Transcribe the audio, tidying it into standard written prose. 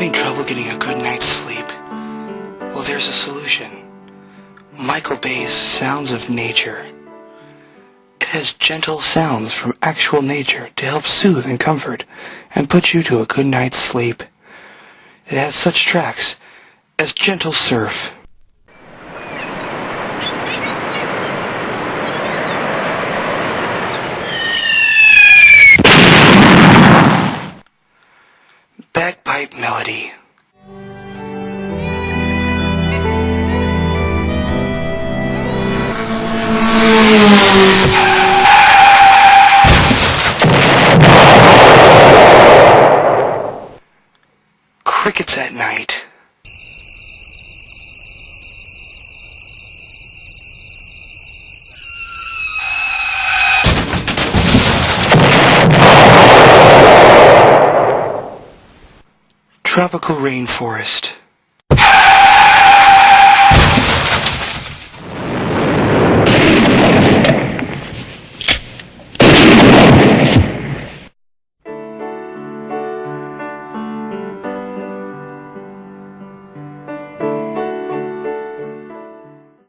Having trouble getting a good night's sleep? Well, there's a solution. Michael Bay's Sounds of Nature. It has gentle sounds from actual nature to help soothe and comfort and put you to a good night's sleep. It has such tracks as Gentle Surf, Bagpipe Melody, Crickets at Night, Tropical Rainforest,